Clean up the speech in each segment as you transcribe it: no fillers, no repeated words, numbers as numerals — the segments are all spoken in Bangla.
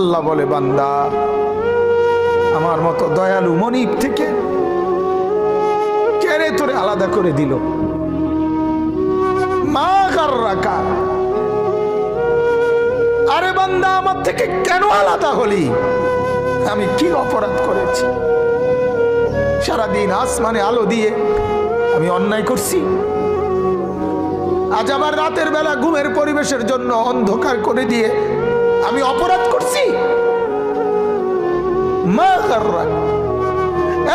আল্লাহ বলে, বান্দা আমার মতো দয়ালু মনিব থেকে কেড়ে তোরে আলাদা করে দিল। মা গাররাকা, আরে বান্দা আমার থেকে কেন আলাদা হলি? আমি কি অপরাধ করেছি? সারাদিন আসমানে আলো দিয়ে আমি অন্যায় করছি? আজ আবার রাতের বেলা ঘুমের পরিবেশের জন্য অন্ধকার করে দিয়ে আমি অপরাধ করছি? মা গাররাক,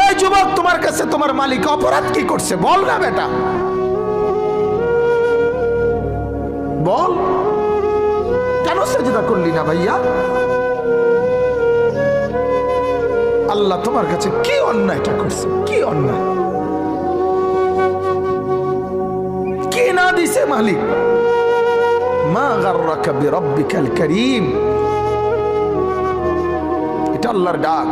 এই যুবক, তোমার কাছে তোমার মালিক অপরাধ কি করছে বল না বেটা, বল। কেন সেজদা করলি না ভাইয়া? আল্লাহ তোমার কাছে কি অন্যায়টা করছে? কি অন্যায়, কি না দিছে মালিক? মা গাররাকা বিরাব্বিকাল কারীম, এটা আল্লাহর ডাক।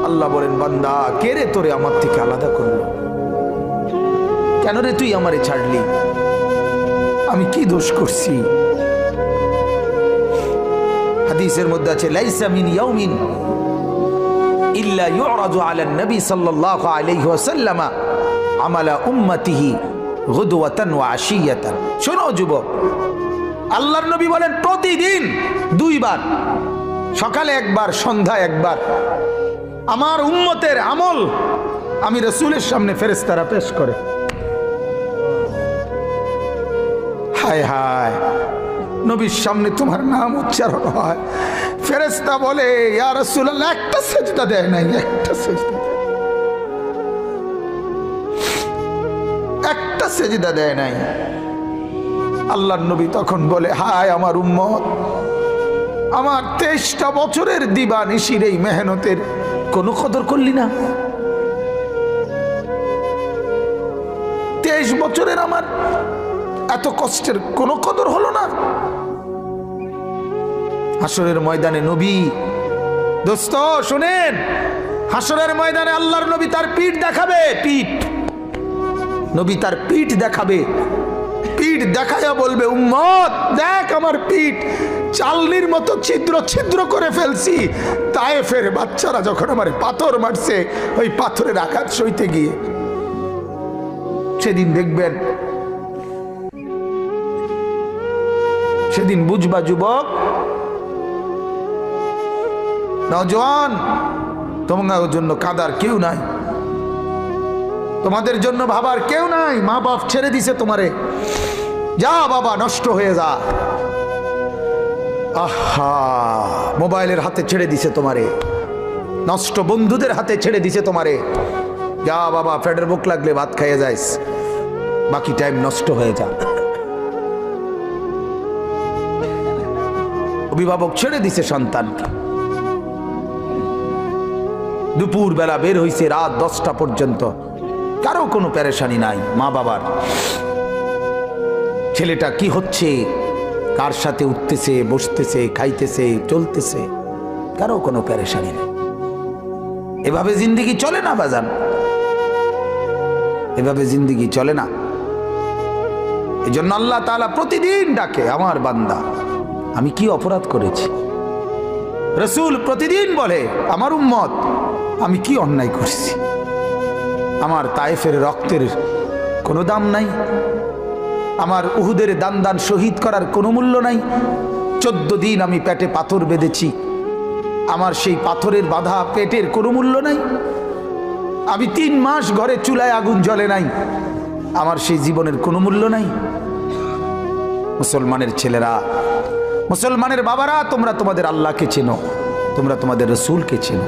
আল্লাহ বলেন, বান্দা কে রে তোরে আমার থেকে আলাদা করলো? কেন রে তুই আমারে ছাড়লি? আমি কি দোষ করছি? হাদিসের মধ্যে আছে, লাইসা মিন ইয়াউমিন ইল্লা ইউরাদু আলান নবী সাল্লাল্লাহু আলাইহি ওয়াসাল্লাম আমালা উম্মতিহি গুদওয়াতান ওয়া আশিয়াতান। শোনো যুবক, আল্লাহর নবী বলেন প্রতিদিন দুইবার, সকালে একবার, সন্ধ্যায় একবার, আমার উম্মতের আমল আমি রাসূলের সামনে ফেরেশতারা পেশ করে। হায় হায়, নবীর সামনে তোমার নাম উচ্চারণ হয়, ফেরেশতা বলে, ইয়া রাসূলুল্লাহ, একটা সিজদা দেয় নাই, একটা সিজদা, একটা সিজদা দেয় নাই। আল্লাহর নবী তখন বলে, হায় আমার উম্মত, আমার 23টা বছরের দিবানিশির এই মেহনতের কোনো কদর করলি না? 23 বছরের আমার এত কষ্টের কোনো কদর হলো না? হাসরের ময়দানে নবী, দোস্ত শুনেন, হাসরের ময়দানে আল্লাহর নবী তার পিঠ দেখাবে, পিঠ, নবী তার পিঠ দেখাবে, পিঠ দেখায়া বলবে, উম্মত দেখ আমার পিঠ, চালনির মতো ছিদ্র ছিদ্র করে ফেলছি। তায়েফের বাচ্চারা যখন আমার পাথর মারছে, ওই পাথরের আঘাত সইতে গিয়ে। সেদিন দেখবেন, সেদিন বুঝবা যুবক, নওজোয়ান, তোমাদের জন্য কাঁদার কেউ নাই, তোমাদের জন্য ভাবার কেউ নাই। মা বাপ ছেড়ে দিছে তোমারে, যা বাবা নষ্ট হয়ে যা। আহা, মোবাইলের হাতে ছেড়ে দিছে তোমারে, নষ্ট বন্ধুদের হাতে ছেড়ে দিছে তোমারে, যা বাবা ফ্যাটের বুক লাগলে ভাত খাইয়ে যাইস, বাকি টাইম নষ্ট হয়ে যা। অভিভাবক ছেড়ে দিছে সন্তানকে, দুপুর বেলা বের হইছে, রাত 10টা পর্যন্ত, কারো কোনো পেরেশানি নাই। মা বাবার, ছেলেটা কি হচ্ছে, কার সাথে উঠতেছে, বসতেছে, খাইতেছে, চলতেছে, কারো কোনো পেরেশানি নেই। এভাবে জিন্দেগি চলে না বাজান, এভাবে জিন্দেগি চলে না। এই জন্য আল্লাহ তাআলা প্রতিদিন ডাকে, আমার বান্দা আমি কি অপরাধ করেছি? রাসূল প্রতিদিন বলে, আমার উম্মত আমি কি অন্যায় করছি? আমার তায়েফের রক্তের কোনো দাম নাই, আমার উহুদের দান দান শহীদ করার কোনো মূল্য নাই। 14 দিন আমি পেটে পাথর বেঁধেছি, আমার সেই পাথরের বাধা পেটের কোনো মূল্য নাই। আমি 3 মাস ঘরে চুলায় আগুন জ্বলে নাই, আমার সেই জীবনের কোনো মূল্য নাই। মুসলমানের ছেলেরা, মুসলমানের বাবারা, তোমরা তোমাদের আল্লাহকে চেনো, তোমরা তোমাদের রাসূলকে চেনো।